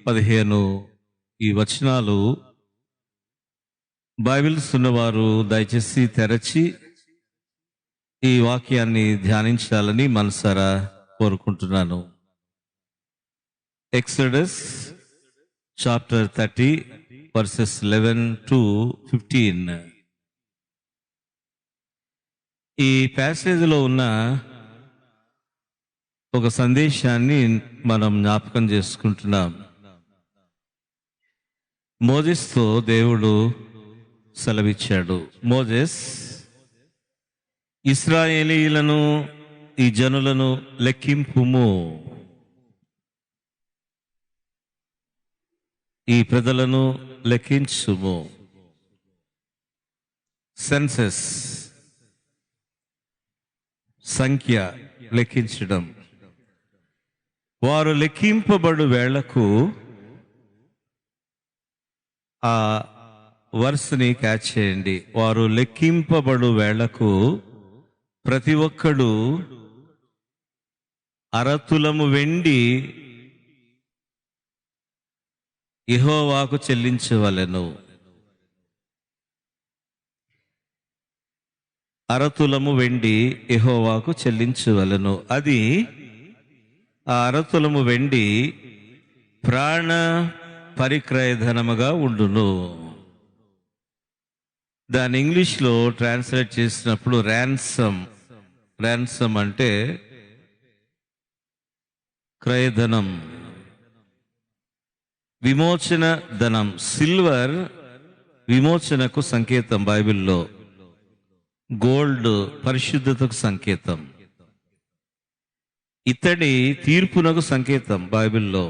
15 ఈ వచనాలు బైబిల్స్ ఉన్నవారు దయచేసి తెరచి ఈ వాక్యాన్ని ధ్యానించాలని మనసారా కోరుకుంటున్నాను. Exodus chapter 30 versus 11 to 15. ఈ ప్యాసేజ్లో ఉన్న ఒక సందేశాన్ని మనం జ్ఞాపకం చేసుకుంటున్నాం. మోజెస్తో దేవుడు సెలవిచ్చాడు, మోజెస్ ఇశ్రాయేలీయులను ఈ జనులను లెక్కింపుము, ఈ ప్రజలను లెక్కించుము. సెన్సెస్, సంఖ్య, లెక్కించడం. వారు లెక్కింపబడు వేళకు ఆ వర్స్ని క్యాచ్ చేయండి. వారు లెక్కింపబడు వేళకు ప్రతి ఒక్కడు అరతులము వెండి యెహోవాకు చెల్లించవలెను. అరతులము వెండి యెహోవాకు చెల్లించవలెను. అది ఆ అరతులము వెండి ప్రాణ పరిక్రయధనముగా ఉండును. దాని ఇంగ్లీష్లో ట్రాన్స్లేట్ చేసినప్పుడు ర్యాన్సమ్ అంటే క్రయధనం, విమోచన ధనం. సిల్వర్ విమోచనకు సంకేతం బైబిల్లో, గోల్డ్ పరిశుద్ధతకు సంకేతం, ఇత్తడి తీర్పునకు సంకేతం బైబిల్లో.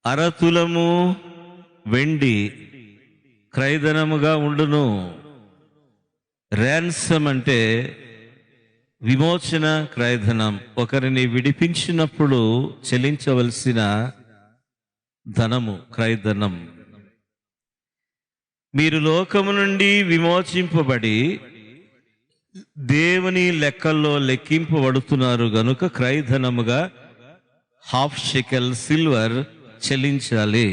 అరతులము వెండి క్రయధనముగా ఉండును. ర్యాన్సమ్ అంటే విమోచన క్రయధనం, ఒకరిని విడిపించినప్పుడు చెల్లించవలసిన ధనము, క్రయధనం. మీరు లోకము నుండి విమోచింపబడి దేవుని లెక్కల్లో లెక్కింపబడుతున్నారు గనుక క్రయధనముగా 1/2 షెకెల్ సిల్వర్ చెల్లించాలి.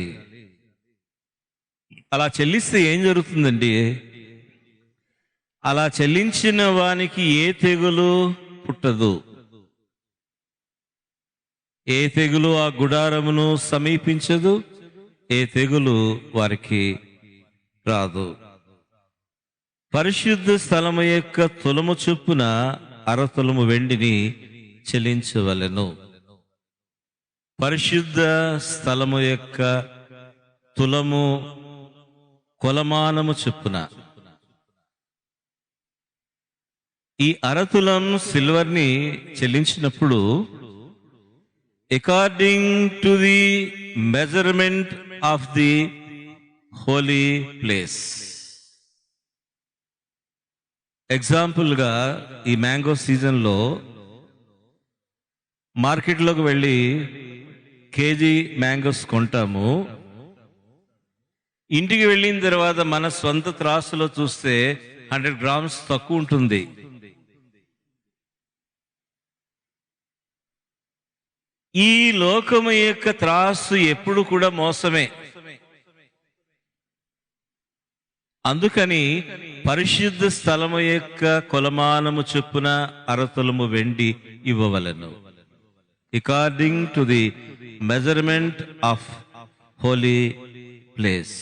అలా చెల్లిస్తే ఏం జరుగుతుందండి? అలా చెల్లించిన వానికి ఏ తెగులు పుట్టదు, ఏ తెగులు ఆ గుడారమును సమీపించదు, ఏ తెగులు వారికి రాదు. పరిశుద్ధ స్థలము యొక్క తులము చొప్పున అరతులము వెండిని చెల్లించవలెను. పరిశుద్ధ స్థలము యొక్క తులము కొలమానము చొప్పున. ఈ అరతులం సిల్వర్ని చెల్లించినప్పుడు according to the measurement of the holy place. ఎగ్జాంపుల్గా ఈ మ్యాంగో సీజన్లో మార్కెట్లోకి వెళ్ళి కేజీ మ్యాంగోస్ కొంటాము. ఇంటికి వెళ్ళిన తర్వాత మన స్వంత త్రాసులో చూస్తే 100 grams తక్కువ ఉంటుంది. ఈ లోకము యొక్క త్రాసు ఎప్పుడు కూడా మోసమే. అందుకని పరిశుద్ధ స్థలము యొక్క కొలమానము చొప్పున అరతులము వెండి ఇవ్వవలెను. According to the measurement of holy place.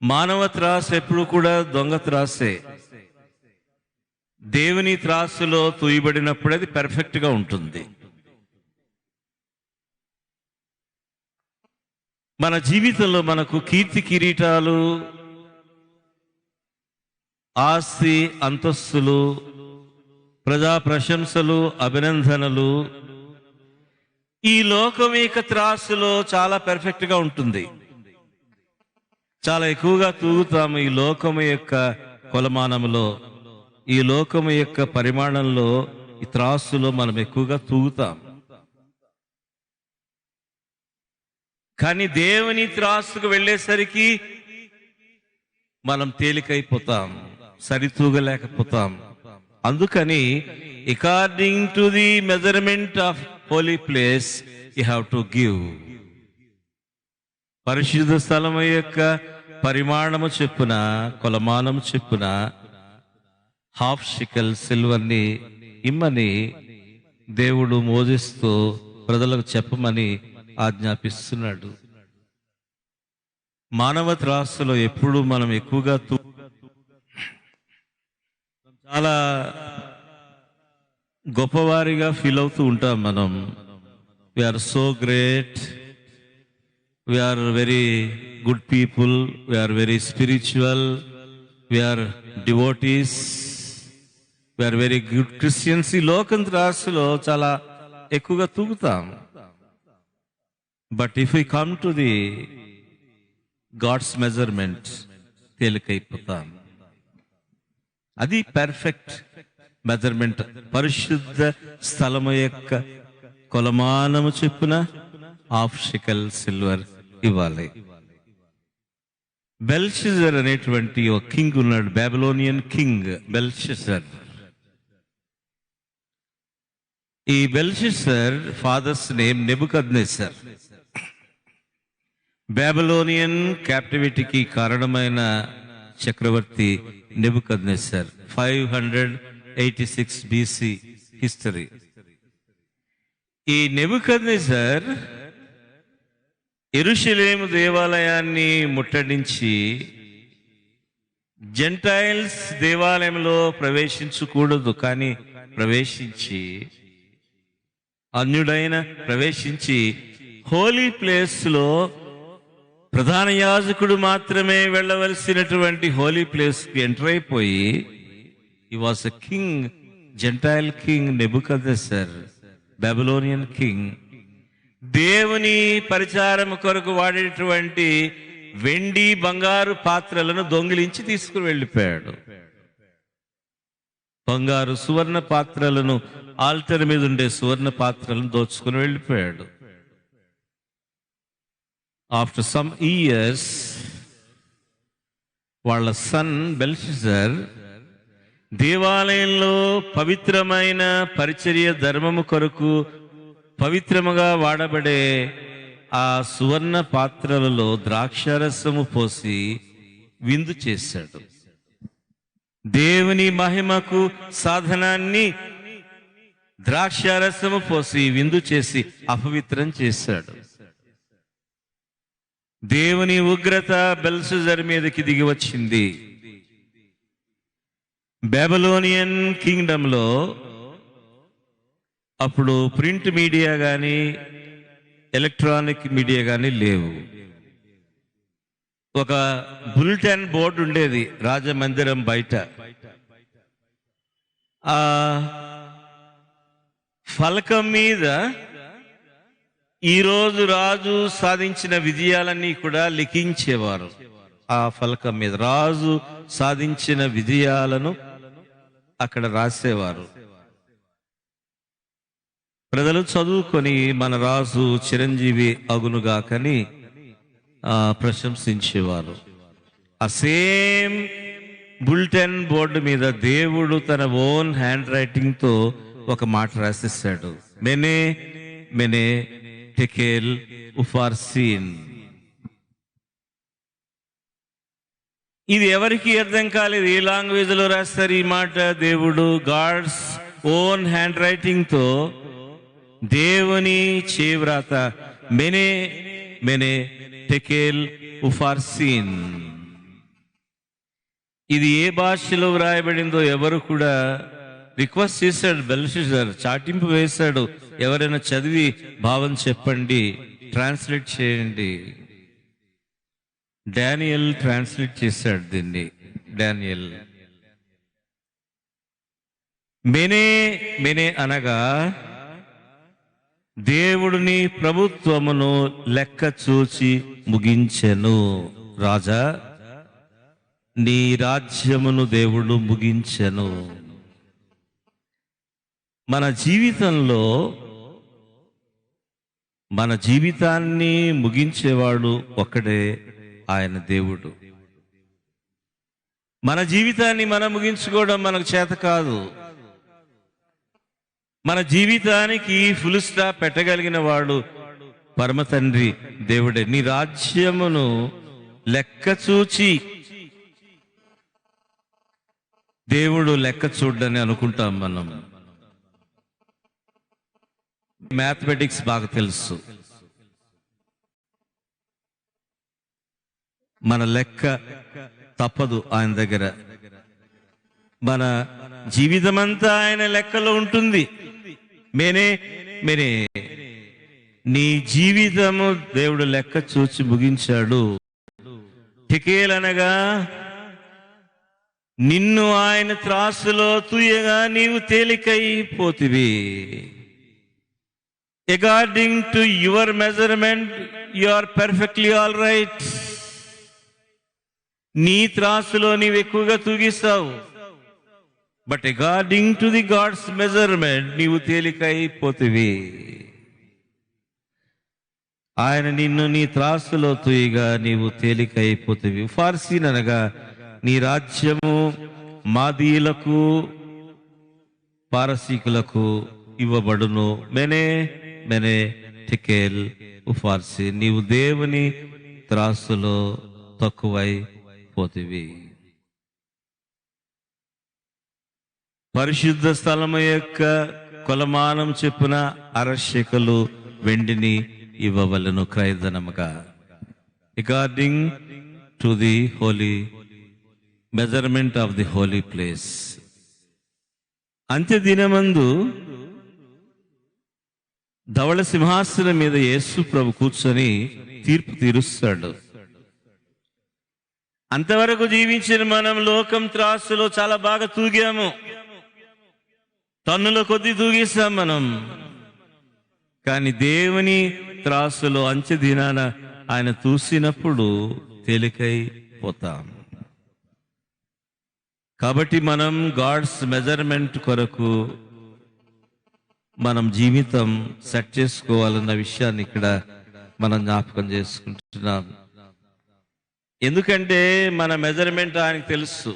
మానవ త్రాసు ఎప్పుడు కూడా దొంగ త్రాసే. దేవుని త్రాసులో తూయబడినప్పుడు అది పర్ఫెక్ట్ గా ఉంటుంది. మన జీవితంలో మనకు కీర్తి కిరీటాలు, ఆస్తి అంతస్తులు, ప్రజా ప్రశంసలు, అభినందనలు ఈ లోకం యొక్క త్రాసులో చాలా పర్ఫెక్ట్ గా ఉంటుంది. చాలా ఎక్కువగా తూగుతాము ఈ లోకము యొక్క కొలమానంలో, ఈ లోకము యొక్క పరిమాణంలో, ఈ త్రాసులో మనం ఎక్కువగా తూగుతాం. కానీ దేవుని త్రాసుకు వెళ్ళేసరికి మనం తేలికైపోతాం, సరితూగలేకపోతాం. అందుకని according to the measurement of holy place you have to give. పరిశుద్ధ స్థలము యొక్క పరిమాణము చెప్పున, కొలమానము చెప్పున హాఫ్ షికల్ సిల్వర్ని ఇమ్మని దేవుడు మోజెస్తో ప్రజలకు చెప్పమని ఆజ్ఞాపిస్తున్నాడు. మానవ త్రాసులో ఎప్పుడు మనం ఎక్కువగా చాలా గొప్పవారిగా ఫీల్ అవుతూ ఉంటాం. మనం we are so great, we are very good people, we are very spiritual, we are devotees, we are very good Christians. ఈ లోకం త్రాసులో చాలా ఎక్కువగా తూగుతాం. But if you come to the God's measurement తేలికైపోతాం. అది పర్ఫెక్ట్ మెజర్మెంట్. పరిశుద్ధ స్థలము యొక్క కొలమానము చెప్పున హాఫ్ షికల్ సిల్వర్ ఇవ్వాలి. బెల్షజర్ అనేటువంటి ఒక కింగ్ ఉన్నాడు, బాబిలోనియన్ కింగ్ బెల్షజర్. ఈ Belshazzar father's name Nebuchadnezzar. Babylonian క్యాప్టివిటీకి కారణమైన చక్రవర్తి నెబుకద్నెజర్. 586 BC history. ఈ నెబుకద్నెజర్ యెరూషలేము దేవాలయాన్ని ముట్టడించి జెంటైల్స్ దేవాలయంలో ప్రవేశించకూడదు, కానీ ప్రవేశించి అన్యుడైన ప్రవేశించి హోలీ ప్లేస్లో ప్రధాన యాజకుడు మాత్రమే వెళ్ళవలసినటువంటి హోలీ ప్లేస్కి ఎంటర్ అయిపోయి, he was a king, gentile king Nebuchadnezzar, Babylonian king. దేవుని పరిచారం కొరకు వాడేటువంటి వెండి బంగారు పాత్రలను దొంగిలించి తీసుకుని వెళ్ళిపోయాడు. బంగారు సువర్ణ పాత్రలను, ఆల్టర్ మీద ఉండే సువర్ణ పాత్రలను దోచుకుని వెళ్ళిపోయాడు. ఆఫ్టర్ సమ్ ఇయర్స్ వాళ్ళ సన్ బెల్షజర్ దేవాలయంలో పవిత్రమైన పరిచర్య ధర్మము కొరకు పవిత్రముగా వాడబడే ఆ సువర్ణ పాత్రలలో ద్రాక్షారసము పోసి విందు చేశాడు. దేవుని మహిమకు సాధనాన్ని ద్రాక్షారసము పోసి విందు చేసి అపవిత్రం చేశాడు. దేవుని ఉగ్రత బెల్షజర్ మీదకి దిగి వచ్చింది. బాబిలోనియన్ కింగ్డమ్ లో అప్పుడు ప్రింట్ మీడియా కానీ ఎలక్ట్రానిక్ మీడియా కానీ లేవు. ఒక బులెటిన్ బోర్డు ఉండేది రాజమందిరం బయట. ఆ ఫలకం మీద ఈరోజు రాజు సాధించిన విజయాలన్నీ కూడా లిఖించేవారు. ఆ ఫలకం మీద రాజు సాధించిన విజయాలను అక్కడ రాసేవారు. ప్రజలు చదువుకొని మన రాజు చిరంజీవి అగునుగాకని ప్రశంసించేవారు. ఆ సేమ్ బులెటిన్ బోర్డు మీద దేవుడు తన ఓన్ హ్యాండ్ రైటింగ్ తో ఒక మాట రాసేసాడు, మెనే మెనే టెకేల్ ఉఫార్సీన్. ఇది ఎవరికి అర్థం కాలేదు. ఏ లాంగ్వేజ్ లో రాస్తారు ఈ మాట? దేవుడు గాడ్స్ ఓన్ హ్యాండ్ రైటింగ్ తో దేవుని చేవ్రాత మెనే మెనే టెకేల్ ఉఫార్సీన్. ఇది ఏ భాషలో వ్రాయబడిందో ఎవరు కూడా రిక్వెస్ట్ చేశాడు. బెల్షజర్ చాటింపు వేశాడు, ఎవరైనా చదివి భావం చెప్పండి, ట్రాన్స్లేట్ చేయండి. డానియల్ ట్రాన్స్లేట్ చేశాడు దీన్ని. డానియల్ మెనే మెనే అనగా దేవుడిని ప్రభుత్వమును లెక్క చూచి ముగించెను. రాజా, నీ రాజ్యమును దేవుడు ముగించెను. మన జీవితంలో మన జీవితాన్ని ముగించేవాడు ఒక్కడే, ఆయన దేవుడు. మన జీవితాన్ని మనం ముగించుకోవడం మనకు చేత కాదు. మన జీవితానికి ఫుల్ స్టాప్ పెట్టగలిగిన వాడు పరమ తండ్రి దేవుడే. నీ రాజ్యమును లెక్క చూచి, దేవుడు లెక్క చూడని అనుకుంటాం మనం. మ్యాథమెటిక్స్ బాగా తెలుసు. మన లెక్క తప్పదు ఆయన దగ్గర. మన జీవితమంతా ఆయన లెక్కలో ఉంటుంది. మేనే నీ జీవితము దేవుడు లెక్క చూచి ముగించాడు. టికేలనగా నిన్ను ఆయన త్రాసులో తూయగా నీవు తేలికైపోతివి. According to your measurement you are perfectly all right. నీ త్రాసులో నీవు ఎక్కువగా తూగిస్తావు, but according to the God's measurement నీవు తేలికైపోతివి. ఆయన నిన్ను నీ త్రాసులో తూయగా నీవు తేలికైపోతివి. ఫార్సీన్ అనగా నీ రాజ్యము మాదీయులకు పారసీకులకు ఇవ్వబడును. మెనే టెకేల్ ఉఫార్సి. నీవు దేవుని త్రాసులో తక్కువై పోతివి. పరిశుద్ధ స్థలము యొక్క కొలమానం చెప్పున 60 షెకెలు వెండిని ఇవ్వవలను క్రయధనముగా. According to the holy measurement of the holy place. అంత్య దినమందు ధవళ సింహాసనం మీద యేసు ప్రభు కూర్చొని తీర్పు తీరుస్తాడు. అంతవరకు జీవించిన మనం లోకం త్రాసులో చాలా బాగా తూగాము, టన్నుల కొద్ది తూగేస్తాం మనం. కానీ దేవుని త్రాసులో అంచె దినాన ఆయన చూసినప్పుడు తేలికైపోతాం. కాబట్టి మనం గాడ్స్ మెజర్మెంట్ కొరకు మనం జీవితం సెట్ చేసుకోవాలన్న విషయాన్ని ఇక్కడ మనం జ్ఞాపకం చేసుకుంటున్నాం. ఎందుకంటే మన మెజర్మెంట్ ఆయనకు తెలుసు.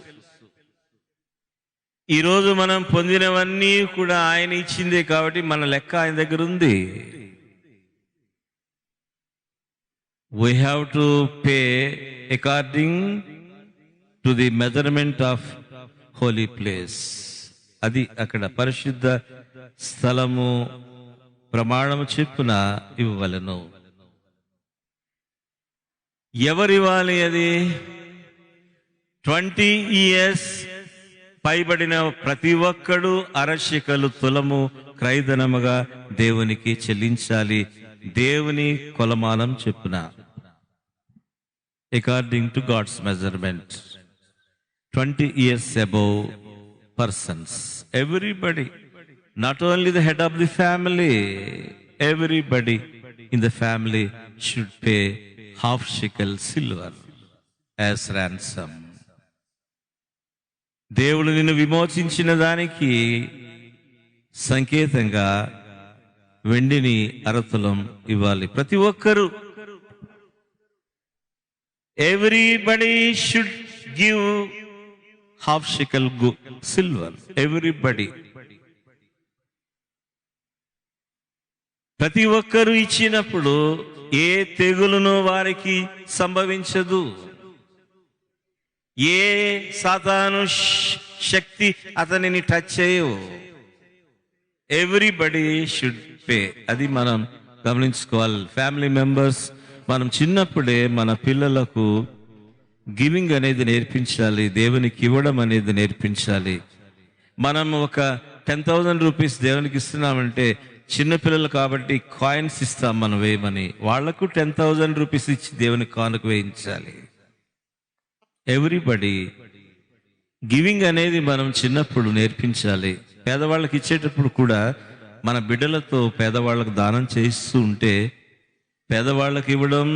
ఈరోజు మనం పొందినవన్నీ కూడా ఆయన ఇచ్చిందే కాబట్టి మన లెక్క ఆయన దగ్గర ఉంది. We have to pay according to the measurement of holy place. అది అక్కడ పరిశుద్ధ స్థలము ప్రమాణము చెప్పున ఇవ్వవలెను. ఎవరివ్వాలి అది? 20 years పైబడిన ప్రతి ఒక్కడు 60 షెకెలు తులము క్రయధనముగా దేవునికి చెల్లించాలి. దేవుని కొలమానం చెప్పున according to God's measurement. 20 years above persons, everybody, not only the head of the family, everybody in the family should pay half shekel silver as ransom. దేవుడు నిన్ను విమోచించిన దానికి సంకేతంగా వెండిని 1/2 తులం ఇవ్వాలి ప్రతి ఒక్కరూ. Everybody should give half shekel silver. Everybody. ప్రతి ఒక్కరూ ఇచ్చినప్పుడు ఏ తెగులును వారికి సంభవించదు. ఏ సాతాను శక్తి అతనిని టచ్ చేయవు. Everybody should pay. అది మనం గమనించుకోవాలి. ఫ్యామిలీ మెంబర్స్ మనం చిన్నప్పుడే మన పిల్లలకు గివింగ్ అనేది నేర్పించాలి, దేవునికి ఇవ్వడం అనేది నేర్పించాలి. మనం ఒక 10,000 రూపీస్ దేవునికి ఇస్తున్నామంటే చిన్నపిల్లలు కాబట్టి కాయిన్స్ ఇస్తాం మనం వేయమని. వాళ్లకు 10,000 రూపీస్ ఇచ్చి దేవునికి కానుక వేయించాలి. ఎవ్రీబడి గివింగ్ అనేది మనం చిన్నప్పుడు నేర్పించాలి. పేదవాళ్ళకి ఇచ్చేటప్పుడు కూడా మన బిడ్డలతో పేదవాళ్ళకు దానం చేస్తూ ఉంటే పేదవాళ్ళకి ఇవ్వడం,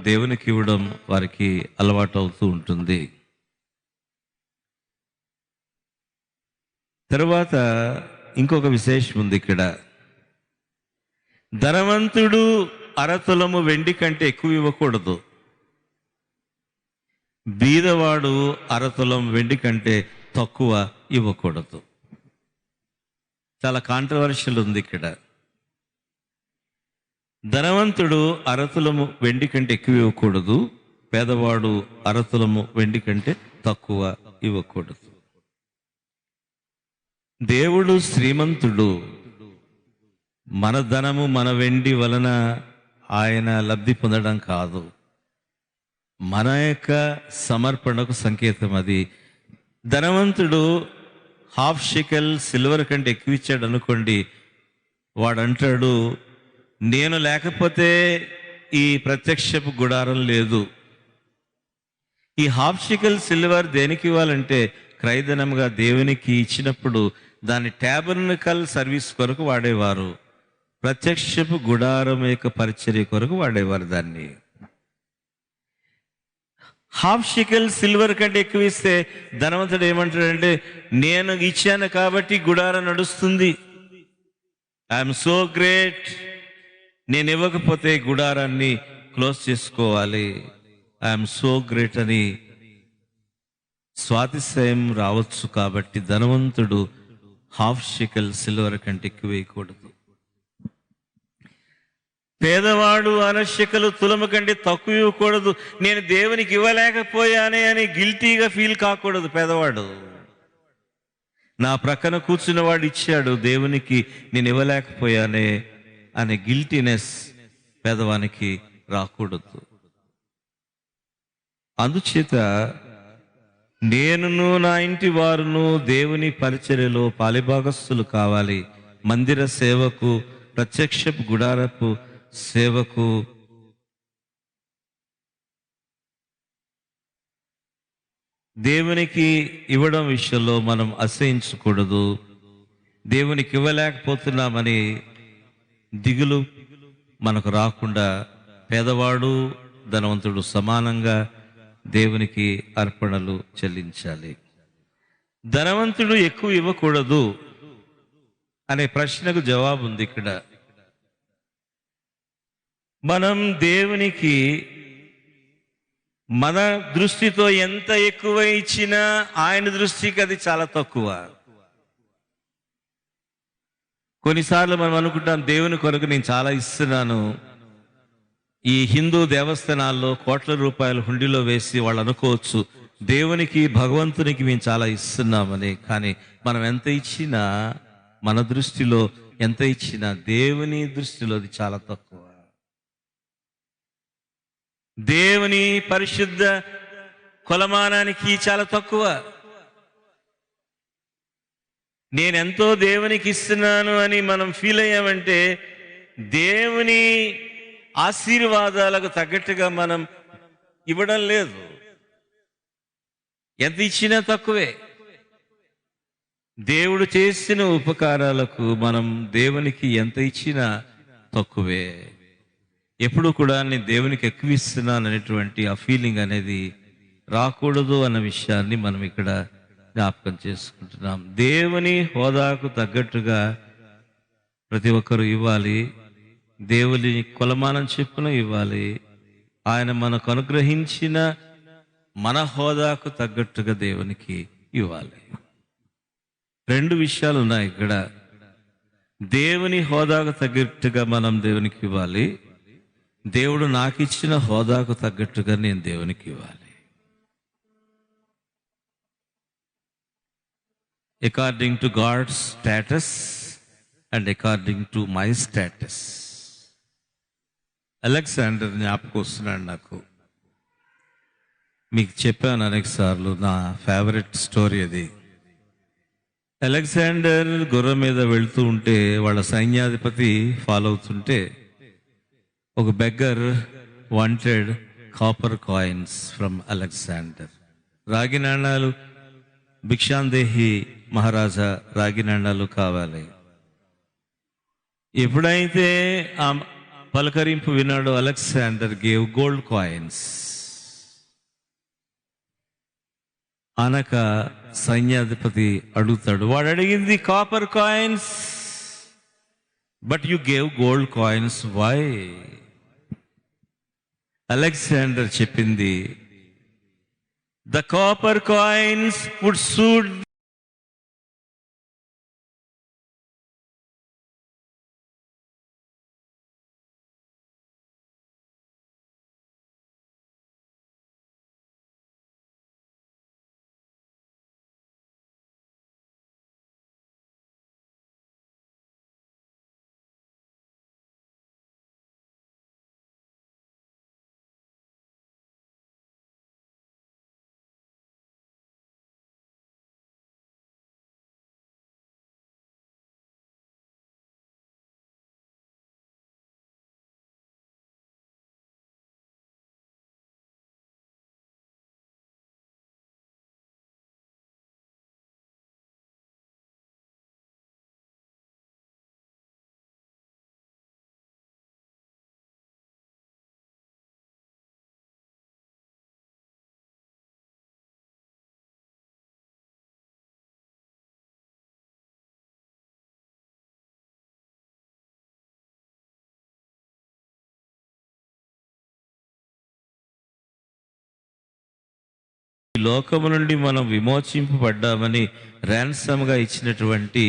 దేవునికి ఇవ్వడం వారికి అలవాటు అవుతూ ఉంటుంది. తరువాత ఇంకొక విశేషం ఉంది ఇక్కడ. ధనవంతుడు 1/2 తులము వెండి కంటే ఎక్కువ ఇవ్వకూడదు. బీదవాడు 1/2 తులం వెండి కంటే తక్కువ ఇవ్వకూడదు. చాలా కాంట్రవర్షియల్ ఉంది ఇక్కడ. ధనవంతుడు అరతులము వెండి కంటే ఎక్కువ ఇవ్వకూడదు, పేదవాడు అరతులము వెండి కంటే తక్కువ ఇవ్వకూడదు. దేవుడు శ్రీమంతుడు. మన ధనము మన వెండి వలన ఆయన లబ్ధి పొందడం కాదు, మన యొక్క సమర్పణకు సంకేతం అది. ధనవంతుడు ½ షెకెల్ సిల్వర్ కంటే ఎక్కువ ఇచ్చాడు అనుకోండి, వాడంటాడు నేను లేకపోతే ఈ ప్రత్యక్షపు గుడారం లేదు. ఈ ½ షెకెల్ సిల్వర్ దేనికి ఇవ్వాలంటే క్రయధనంగా దేవునికి ఇచ్చినప్పుడు దాన్ని ట్యాబర్నకల్ సర్వీస్ కొరకు వాడేవారు, ప్రత్యక్షపు గుడారం యొక్క పరిచర్య కొరకు వాడేవారు దాన్ని. ½ షెకెల్ సిల్వర్ కంటే ఎక్కువ ఇస్తే ధనవంతుడు ఏమంటాడంటే నేను ఇచ్చాను కాబట్టి గుడారం నడుస్తుంది, ఐఎమ్ సో గ్రేట్, నేను ఇవ్వకపోతే గుడారాన్ని క్లోజ్ చేసుకోవాలి, ఐఎమ్ సో గ్రేట్ అని స్వాతిశయం రావచ్చు. కాబట్టి ధనవంతుడు ½ షెకెల్ సిల్వర్ కంటే ఎక్కువ వేయకూడదు. పేదవాడు ½ షెకెల్ తులము కంటే తక్కువ ఇవ్వకూడదు. నేను దేవునికి ఇవ్వలేకపోయానే అని గిల్టీగా ఫీల్ కాకూడదు పేదవాడు. నా ప్రక్కన కూర్చున్నవాడు ఇచ్చాడు, దేవునికి నేను ఇవ్వలేకపోయానే అనే గిల్టీనెస్ పేదవానికి రాకూడదు. అందుచేత నేనును నా ఇంటి వారును దేవుని పరిచర్యలో పాలిభాగస్తులు కావాలి. మందిర సేవకు, ప్రత్యక్షపు గుడారపు సేవకు దేవునికి ఇవ్వడం విషయంలో మనం అసహించకూడదు. దేవునికి ఇవ్వలేకపోతున్నామని దిగులు మనకు రాకుండా పేదవాడు ధనవంతుడు సమానంగా దేవునికి అర్పణలు చెల్లించాలి. ధనవంతుడు ఎక్కువ ఇవ్వకూడదు అనే ప్రశ్నకు జవాబు ఉంది ఇక్కడ. మనం దేవునికి మన దృష్టితో ఎంత ఎక్కువ ఇచ్చినా ఆయన దృష్టికి అది చాలా తక్కువ. కొన్నిసార్లు మనం అనుకుంటాం దేవుని కొరకు నేను చాలా ఇస్తున్నాను. ఈ హిందూ దేవస్థానాల్లో కోట్ల రూపాయలు హుండీలో వేసి వాళ్ళు అనుకోవచ్చు దేవునికి భగవంతునికి మేము చాలా ఇస్తున్నామని. కానీ మనం ఎంత ఇచ్చినా, మన దృష్టిలో ఎంత ఇచ్చినా దేవుని దృష్టిలో అది చాలా తక్కువ. దేవుని పరిశుద్ధ కొలమానానికి చాలా తక్కువ. నేనెంతో దేవునికి ఇస్తున్నాను అని మనం ఫీల్ అయ్యామంటే దేవుని ఆశీర్వాదాలకు తగ్గట్టుగా మనం ఇవ్వడం లేదు. ఎంత ఇచ్చినా తక్కువే. దేవుడు చేసిన ఉపకారాలకు మనం దేవునికి ఎంత ఇచ్చినా తక్కువే. ఎప్పుడు కూడా నేను దేవునికి ఎక్కువ ఇస్తున్నాను అనేటువంటి ఆ ఫీలింగ్ అనేది రాకూడదు అన్న విషయాన్ని మనం ఇక్కడ జ్ఞాపకం చేసుకుంటున్నాం. దేవుని హోదాకు తగ్గట్టుగా ప్రతి ఒక్కరు ఇవ్వాలి. దేవుని కొలమానం చెప్పున ఇవ్వాలి. ఆయన మనకు అనుగ్రహించిన మన హోదాకు తగ్గట్టుగా దేవునికి ఇవ్వాలి. రెండు విషయాలు ఉన్నాయి ఇక్కడ. దేవుని హోదాకు తగ్గట్టుగా మనం దేవునికి ఇవ్వాలి. దేవుడు నాకు ఇచ్చిన హోదాకు తగ్గట్టుగా నేను దేవునికి ఇవ్వాలి. According to God's status and according to my status. Alexander జ్ఞాపకం వస్తున్నాడు నాకు. మీకు చెప్పాను అనేక సార్లు, నా ఫేవరెట్ స్టోరీ అది. అలెగ్జాండర్ గుర్రం మీద వెళ్తూ ఉంటే వాళ్ళ సైన్యాధిపతి ఫాలో అవుతుంటే ఒక beggar wanted copper coins from Alexander. రాగి నాణాలు, భిక్షాందేహి మహారాజా రాగి నాణాలు కావాలి. ఎప్పుడైతే ఆ పలకరింపు విన్నాడు, అలెగ్జాండర్ గేవ్ గోల్డ్ కాయిన్స్. అనక సైన్యాధిపతి అడుగుతాడు, వాడు అడిగింది copper coins, but you gave gold coins, why? Alexander చెప్పింది, the copper coins would suit లోకము నుండి మనం విమోచింపబడ్డామని ర్యాన్సమ్గా ఇచ్చినటువంటి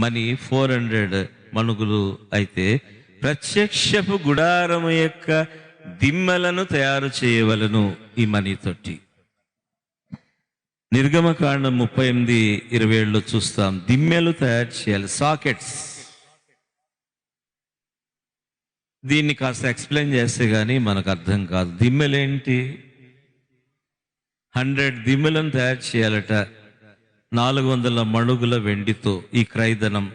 మనీ 400 మణుగులు అయితే ప్రత్యక్షపు గుడారము యొక్క దిమ్మలను తయారు చేయవలను ఈ మనీ తోటి. నిర్గమకాండం 38:27 చూస్తాం. దిమ్మెలు తయారు చేయాలి, సాకెట్స్. దీన్ని కాస్త ఎక్స్ప్లెయిన్ చేస్తే గానీ మనకు అర్థం కాదు. దిమ్మెలేంటి? 100 దిమ్మెలను తయారు చేయాలట 400 మణుగుల వెండితో. ఈ క్రయధనం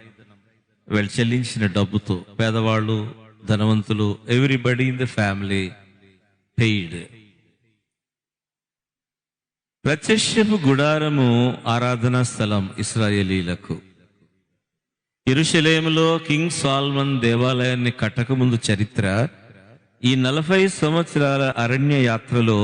వీళ్ళు చెల్లించిన డబ్బుతో పేదవాళ్ళు, ధనవంతులు, everybody in the family paid. ప్రత్యక్షపు గుడారము ఆరాధనా స్థలం ఇశ్రాయేలీలకు. యెరూషలేములో కింగ్ సాల్మన్ దేవాలయాన్ని కట్టకముందు చరిత్ర, ఈ 40 సంవత్సరాల అరణ్య యాత్రలో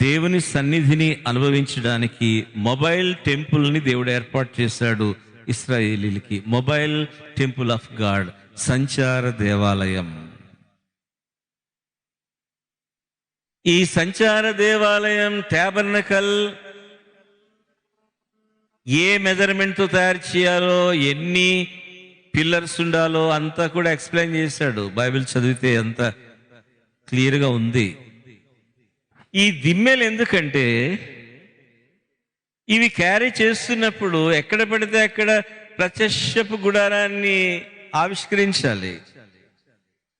దేవుని సన్నిధిని అనుభవించడానికి మొబైల్ టెంపుల్ని దేవుడు ఏర్పాటు చేశాడు ఇశ్రాయేలీలకి. మొబైల్ టెంపుల్ ఆఫ్ గాడ్, సంచార దేవాలయం. ఈ సంచార దేవాలయం ట్యాబర్నకల్ ఏ మెజర్మెంట్తో తయారు చేయాలో, ఎన్ని పిల్లర్స్ ఉండాలో అంతా కూడా ఎక్స్ప్లెయిన్ చేశాడు. బైబిల్ చదివితే అంత క్లియర్గా ఉంది. ఈ దిమ్మెలు ఎందుకంటే ఇవి క్యారీ చేస్తున్నప్పుడు ఎక్కడ పడితే అక్కడ ప్రత్యక్షపు గుడారాన్ని ఆవిష్కరించాలి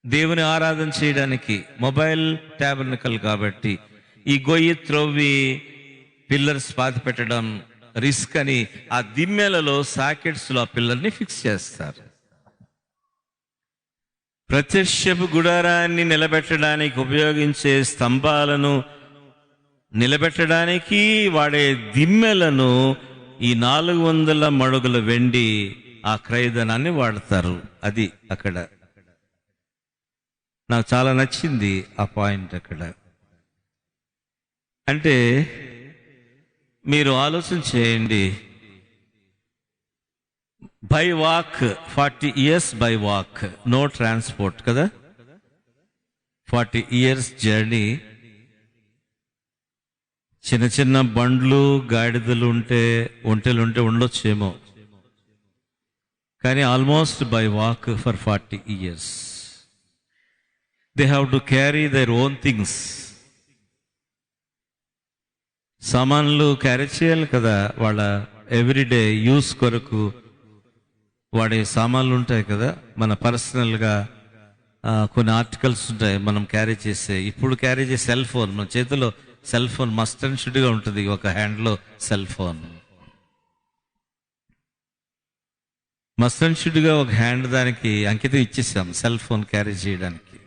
దేవుని ఆరాధన చేయడానికి. మొబైల్ ట్యాబర్నకల్ కాబట్టి ఈ గొయ్యి త్రవ్వి పిల్లర్స్ పాతి పెట్టడం రిస్క్ అని ఆ దిమ్మెలలో సాకెట్స్లో ఆ పిల్లర్ని ఫిక్స్ చేస్తారు. ప్రత్యక్షపు గుడారాన్ని నిలబెట్టడానికి ఉపయోగించే స్తంభాలను నిలబెట్టడానికి వాడే దిమ్మెలను ఈ 400 మణుగుల వెండి ఆ క్రయధనాన్ని వాడతారు. అది అక్కడ నాకు చాలా నచ్చింది ఆ పాయింట్. అక్కడ అంటే మీరు ఆలోచన చేయండి, by walk 40 years by walk, no transport కదా. 40 years జర్నీ. చిన్న చిన్న బండ్లు, గాడిదలు ఒంటెలుంటే ఉండొచ్చేమో, కానీ almost by walk for 40 years. They have to carry their own things. సామాన్లు క్యారీ చేయాలి కదా, వాళ్ళ ఎవ్రీడే యూస్ కొరకు వాడే సామాన్లు ఉంటాయి కదా. మన పర్సనల్గా కొన్ని ఆర్టికల్స్ ఉంటాయి మనం క్యారీ చేసే. ఇప్పుడు క్యారీ చేసే సెల్ ఫోన్, మన చేతిలో సెల్ ఫోన్ మస్ట్ అండ్ షుడ్గా ఉంటుంది. ఒక హ్యాండ్లో సెల్ ఫోన్ మస్ట్ అండ్ షుడ్గా ఒక హ్యాండ్ దానికి అంకితం ఇచ్చేసాం సెల్ ఫోన్ క్యారీ చేయడానికి.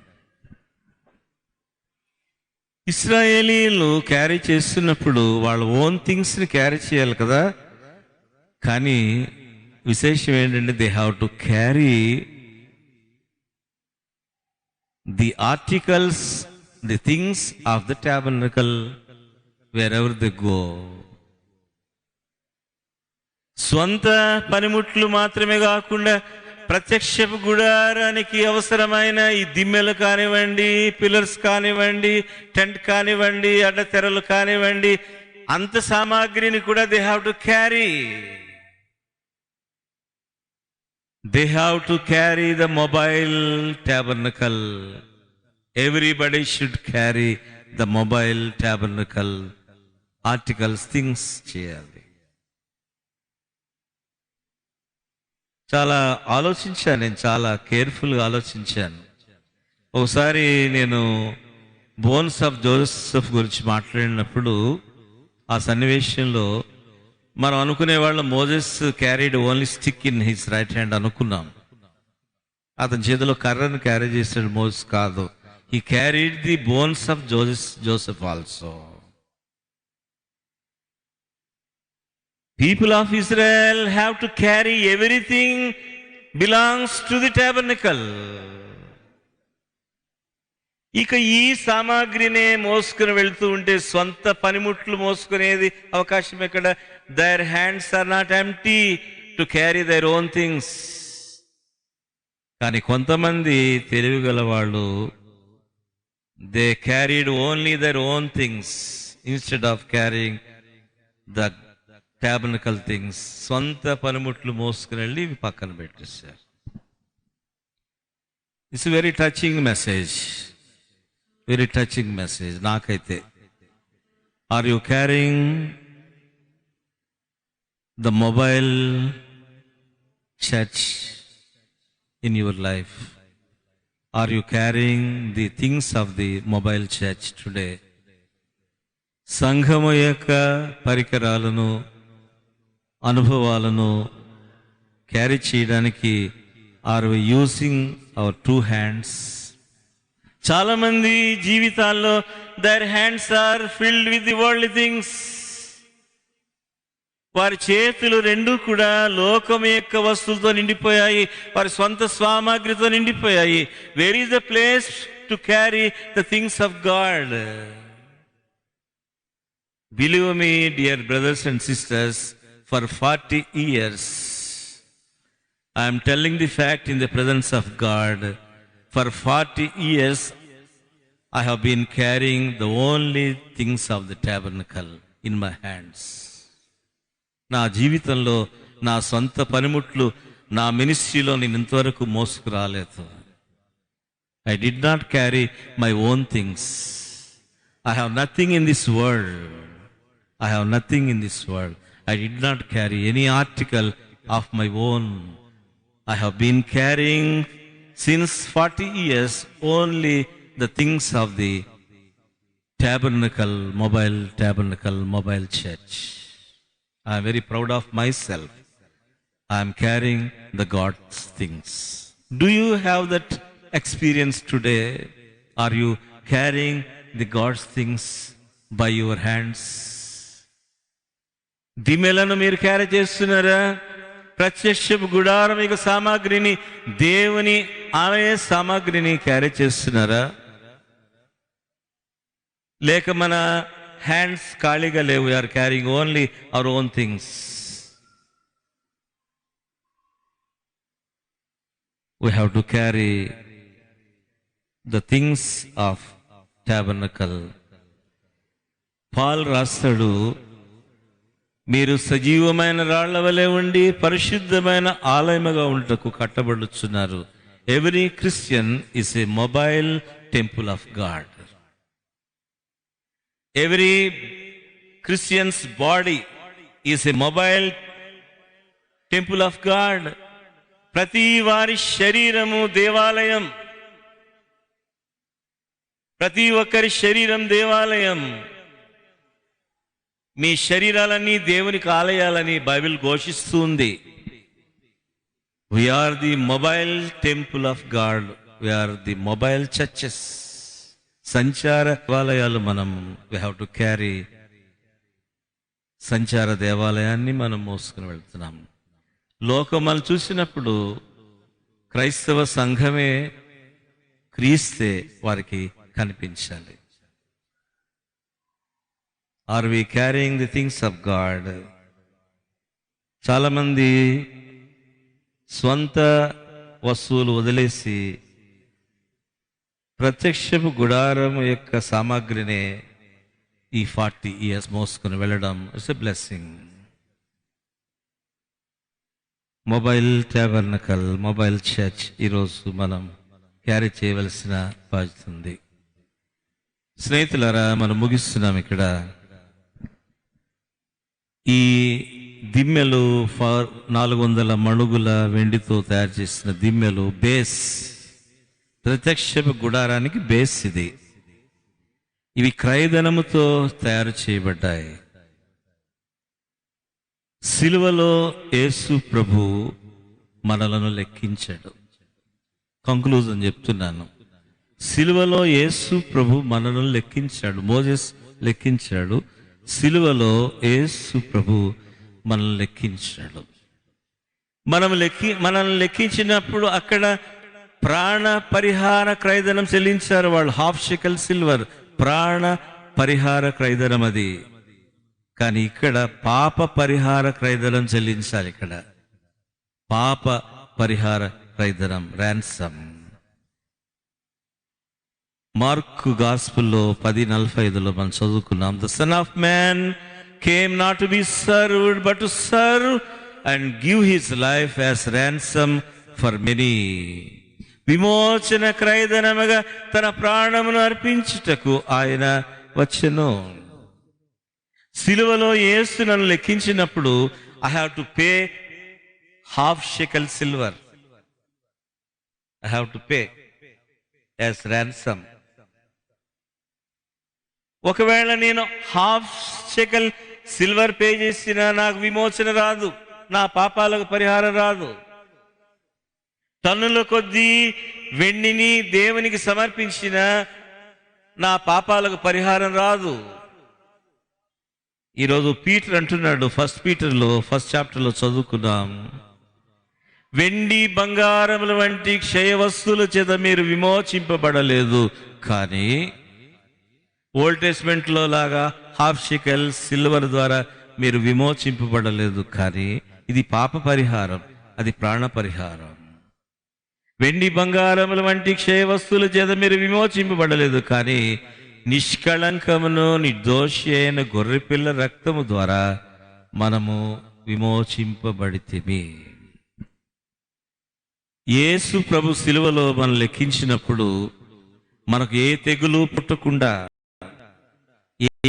ఇశ్రాయేలీలు క్యారీ చేస్తున్నప్పుడు వాళ్ళ ఓన్ థింగ్స్ని క్యారీ చేయాలి కదా. కానీ విశేషం ఏంటంటే they have to carry the articles, the things of the tabernacle wherever they go. స్వంత పనిముట్లు మాత్రమే కాకుండా ప్రత్యక్షపు గుడారానికి అవసరమైన ఈ దిమ్మెలు కానివ్వండి, పిల్లర్స్ కానివ్వండి, టెంట్ కానివ్వండి, అడ్డ తెరలు కానివ్వండి, అంత సామాగ్రిని కూడా they have to carry. They have to carry the mobile tabernacle. Everybody should carry the mobile tabernacle articles, things చేయాలి. చాలా ఆలోచించాను నేను, చాలా కేర్ఫుల్గా ఆలోచించాను. ఒకసారి నేను బోన్స్ ఆఫ్ జోసెఫ్ గురించి మాట్లాడినప్పుడు ఆ సన్నివేశంలో మనం అనుకునే వాళ్ళ Moses carried only stick in his right hand అనుకున్నాం. అతని చేతిలో కర్రను క్యారీ చేసాడు, మోజెస్ కాదు. He carried the bones of Joseph also. People of Israel have to carry everything belongs to the tabernacle. ఇక ఈ సామాగ్రినే మోసుకుని వెళ్తూ ఉంటే స్వంత పనిముట్లు మోసుకునేది అవకాశం ఎక్కడ? their hands are not empty to carry their own things. కానీ కొంతమంది తెలివి గల వాళ్ళు, they carried only their own things instead of carrying the tabernacle things. స్వంత పనిముట్లు మోసుకుని వెళ్ళి ఇవి పక్కన పెట్టేశారు. It's very touching message, very touching message నాకైతే. Are you carrying the mobile church in your life? Are you carrying the things of the mobile church today? సంఘము యొక్క పరికరాలను, అనుభవాలను క్యారీ చేయడానికి are we using our 2 hands? చాలా మంది జీవితాల్లో their hands are filled with the worldly things. వారి చేతులు రెండు కూడా లోకం యొక్క వస్తువులతో నిండిపోయాయి, వారి స్వంత సామాగ్రితో నిండిపోయాయి. Where is the place to carry the things of God? Believe me dear brothers and sisters, for 40 years I am telling the fact in the presence of God. For 40 years I have been carrying the only things of the tabernacle in my hands. నా జీవితంలో నా సొంత పనిముట్లు నా మినిస్ట్రీలో నేను ఇంతవరకు మోసుకురాలేదు. I did not carry my own things. I have nothing in this world. I have nothing in this world. I did not carry any article of my own. I have been carrying since 40 years only the things of the tabernacle, mobile church. I am very proud of myself. I am carrying the God's things. Do you have that experience today? Are you carrying the God's things by your hands? దిమ్మెలను మీరు carry చేస్తున్నారా? ప్రత్యక్షపు గుడారం యొక్క సామాగ్రిని, దేవుని ఆలయ సామాగ్రిని carry చేస్తున్నారా? లేక మన హ్యాండ్స్ ఖాళీగా లేవు? We are carrying only our own things. We have to carry the things of tabernacle. Paul రాస్తాడు, మీరు సజీవమైన రాళ్ల వలె ఉండి పరిశుద్ధమైన ఆలయముగా ఉంటకు కట్టబడుచున్నారు. Every Christian is a mobile temple of God. Every Christian's body is a mobile temple of God. ప్రతి వారి శరీరము దేవాలయం. ప్రతి ఒక్కరి శరీరం దేవాలయం. మీ శరీరాలన్నీ దేవునికి ఆలయాలని Bible ఘోషిస్తుంది. We are the mobile temple of God. We are the mobile churches. సంచార దేవాలయాలు మనం. We have to carry. సంచార దేవాలయాన్ని మనం మోసుకుని వెళ్తున్నాం. లోకం మనం చూసినప్పుడు క్రైస్తవ సంఘమే క్రీస్తే వారికి కనిపించాలి. Are we carrying the things of God? చాలామంది స్వంత వస్తువులు వదిలేసి ప్రత్యక్షపు గుడారము యొక్క సామాగ్రినే ఈ 40 years మోసుకుని వెళ్ళడం it's a blessing. Mobile tabernacle, mobile church ఈరోజు మనం క్యారీ చేయవలసిన బాధ్యత ఉంది. స్నేహితులారా, మనం ముగిస్తున్నాం. ఇక్కడ ఈ దిమ్మెలు 400 మణుగుల వెండితో తయారు చేసిన దిమ్మెలు బేస్, ప్రత్యక్షపు గుడారానికి బేస్ ఇది. ఇవి క్రయధనముతో తయారు చేయబడ్డాయి. సిలువలో యేసు ప్రభు మనలను లెక్కించాడు. కంక్లూజన్ చెప్తున్నాను. సిలువలో యేసు ప్రభు మనలను లెక్కించాడు. మోసెస్ లెక్కించాడు, సిలువలో యేసు ప్రభు మనల్ని లెక్కించాడు. మనల్ని లెక్కించినప్పుడు అక్కడ ప్రాణ పరిహార క్రయధనం చెల్లించారు వాళ్ళు. 1/2 షెకెల్ సిల్వర్ ప్రాణ పరిహార క్రయధనం అది. కానీ ఇక్కడ పాప పరిహార క్రయధనం చెల్లించాలి. ఇక్కడ పాప పరిహార క్రయధనం, ర్యాన్సమ్. మార్కు గాస్పుల్లో 10:45 మనం చదువుకున్నాం. The son of man came not to be served but to serve and give his life as ransom for many. విమోచన క్రయధనముగా తన ప్రాణమును అర్పించుటకు ఆయన వచ్చెను. సిలువలో యేసు నన్ను లెక్కించినప్పుడు I have to pay half shekel silver. I have to pay as ransom. ఒకవేళ నేను హాఫ్ షెకల్ సిల్వర్ పే చేసినా నాకు విమోచన రాదు, నా పాపాలకు పరిహారం రాదు. టన్నుల కొద్దీ వెండిని దేవునికి సమర్పించిన నా పాపాలకు పరిహారం రాదు. ఈరోజు పీటర్ అంటున్నాడు, 1 పీటర్లో 1st చాప్టర్లో చదువుకున్నాం, వెండి బంగారముల వంటి క్షయ వస్తువుల చేత మీరు విమోచింపబడలేదు, కానీ ఓల్డ్ టెస్ట్మెంట్లో లాగా హాఫ్ షెకెల్ సిల్వర్ ద్వారా మీరు విమోచింపబడలేదు, కానీ ఇది పాప పరిహారం, అది ప్రాణ పరిహారం. వెండి బంగారముల వంటి క్షయ వస్తువుల చేత మీరు విమోచింపబడలేదు, కానీ నిష్కళంకమును నిర్దోషి అయిన గొర్రెపిల్ల రక్తము ద్వారా మనము విమోచింపబడితిమి. యేసు ప్రభు సిలువలో మనం లెక్కించినప్పుడు మనకు ఏ తెగులు పుట్టకుండా,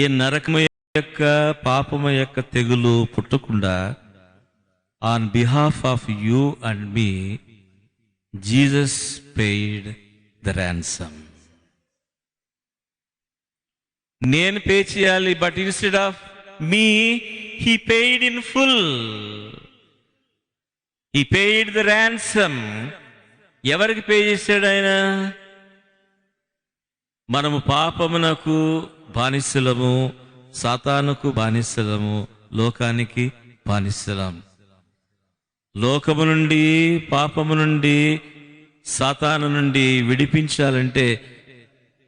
ఏ నరకము యొక్క పాపము యొక్క తెగులు పుట్టకుండా, on behalf of you and me Jesus paid the ransom. నేను పే చేయాలి, but instead of me he paid in full. He paid the ransom. ఎవరికి పే చేశాడు ఆయన? మనము పాపమునకు బానిసలము, సాతానుకు బానిసలము, లోకానికి బానిసలం. లోకము నుండి, పాపము నుండి, సాతాను నుండి విడిపించాలంటే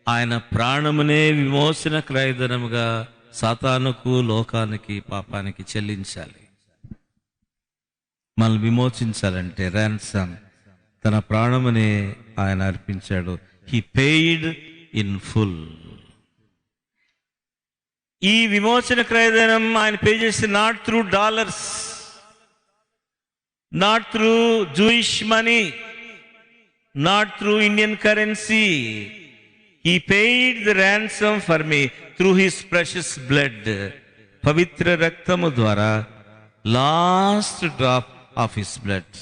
ఆయన ప్రాణమునే విమోచన క్రయధనముగా సాతానుకు, లోకానికి, పాపానికి చెల్లించాలి. మనల్ని విమోచించాలంటే ర్యాన్సమ్, తన ప్రాణమునే ఆయన అర్పించాడు. He paid in full. ఈ విమోచన క్రయధనం ఆయన పే చేసి not through dollars, not through Jewish money, not through Indian currency. He paid the ransom for me through his precious blood. పవిత్ర రక్తము ద్వారా, last drop of his blood.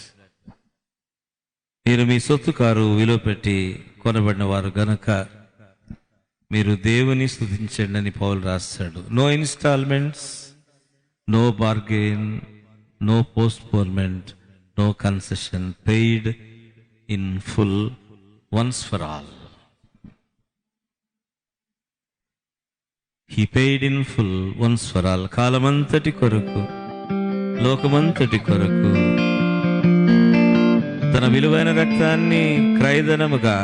మీరు మీ సొత్తు కారు విలువ పెట్టి కొనబడిన వారు గనక మీరు దేవుని స్తుతించండి అని పౌలు రాస్తాడు. No instalments, no bargain, no postponement, no concession, paid in full once for all. He paid in full once for all. కాలమంతటి కొరకు, లోకమంతటి కొరకు తన విలువైన రక్తాన్ని క్రయధనముగా,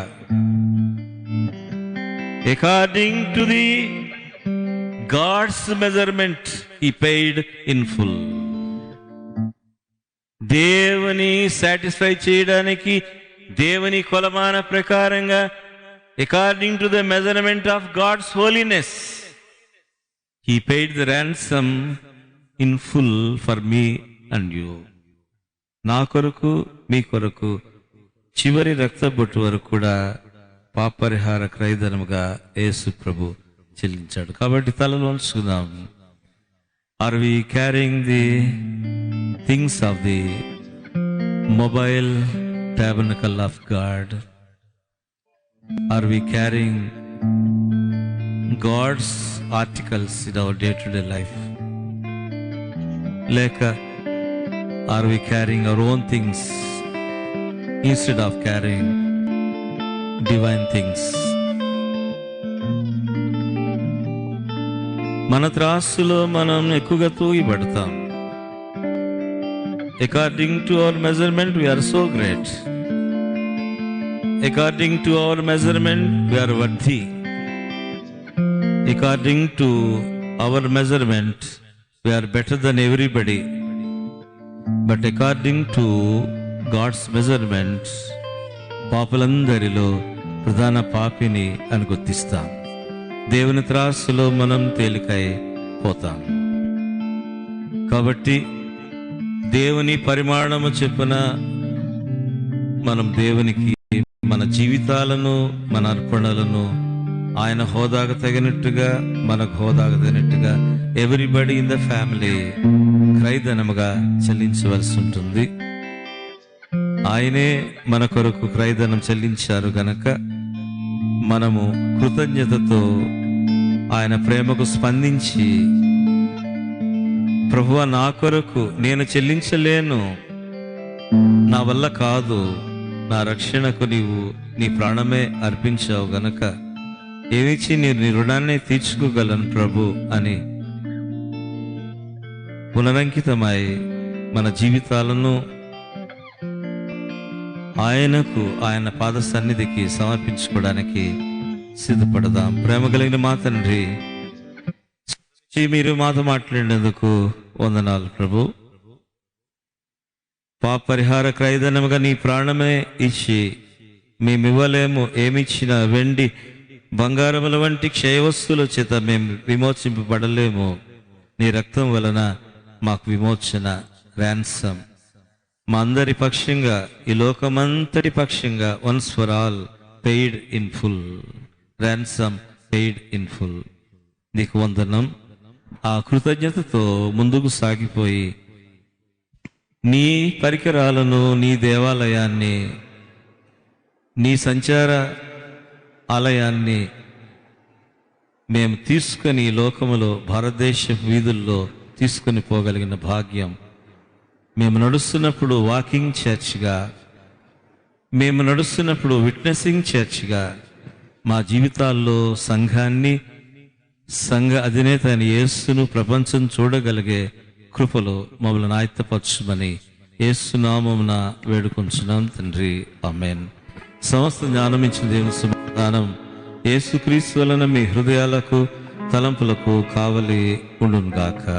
according to the God's measurement, he paid in full. దేవుని సాటిస్ఫై చేయడానికి, దేవుని కొలమాన ప్రకారంగా, according to the measurement of God's holiness, he paid the ransom in full for me and you. నా కొరకు, మీ కొరకు చివరి రక్తబొట్టు వరకు కూడా పాపరిహార క్రయధనముగా యేసు ప్రభు చెల్లించాడు. కాబట్టి తలను వంచుకుందాం. Are we carrying the things of the mobile tabernacle of God? Are we carrying God's articles in our day-to-day life? Like, are we carrying our own things instead of carrying divine things? మన త్రాసులో మనం ఎక్కువగా తూగిపడతాం. According to our measurement, we are so great. According to our measurement, we are worthy. According to our measurement, we are better than everybody. But according to God's measurements, పాపులందరిలో ప్రధాన పాపిని అని గుర్తిస్తాం. దేవుని త్రాసులో మనం తేలికై పోతాం. కాబట్టి దేవుని పరిమాణము చెప్పున మనం దేవునికి మన జీవితాలను, మన అర్పణలను ఆయన హోదాకు తగినట్టుగా, మనకు హోదాకు తగినట్టుగా ఎవ్రీబడి ఇన్ ద ఫ్యామిలీ క్రైదనముగా చెల్లించవలసి ఉంటుంది. ఆయనే మన కొరకు క్రైదనం చెల్లించారు గనక మనము కృతజ్ఞతతో ఆయన ప్రేమకు స్పందించి, ప్రభువా నా కొరకు నేను చెల్లించలేను, నా వల్ల కాదు, నా రక్షణకు నీవు నీ ప్రాణమే అర్పించావు గనక ఏమిచ్చి నేను నీ రుణాన్ని తీర్చుకోగలను ప్రభు అని పునరంకితమై మన జీవితాలను ఆయనకు, ఆయన పాద సన్నిధికి సమర్పించుకోవడానికి సిద్ధపడదాం. ప్రేమ కలిగిన మా తండ్రి, మీరు మాతో మాట్లాడినందుకు వందనాలు ప్రభు. పాప పరిహార క్రైదనముగా నీ ప్రాణమే ఇచ్చి మేమివ్వలేము, ఏమిచ్చినా వెండి బంగారముల వంటి క్షయవస్తువుల చేత మేము విమోచింపబడలేము. నీ రక్తం వలన మాకు విమోచన, ర్యాన్సమ్ మా అందరి పక్షంగా, ఈ లోకమంతటి పక్షంగా once for all paid in full, ransom paid in full. నీకు వందనం. ఆ కృతజ్ఞతతో ముందుకు సాగిపోయి నీ పరికరాలను, నీ దేవాలయాన్ని, నీ సంచార ఆలయాన్ని మేము తీసుకొని లోకములో, భారతదేశ వీధుల్లో తీసుకొని పోగలిగిన భాగ్యం, మేము నడుస్తున్నప్పుడు వాకింగ్ చర్చ్గా, మేము నడుస్తున్నప్పుడు విట్నెసింగ్ చర్చ్గా మా జీవితాల్లో సంఘాన్ని, సంఘ అధినేత అయిన యేసును ప్రపంచం చూడగలిగే కృపలో మమ్మల్ని ఆయత్తపరచుమని యేసు నామమున వేడుకొంచున్నాం తండ్రి, ఆమేన్. సమస్త జ్ఞానం ఇచ్చిన దేవుని సమాధానం యేసుక్రీస్తు వలన మీ హృదయాలకు, తలంపులకు కావలి ఉండును గాక.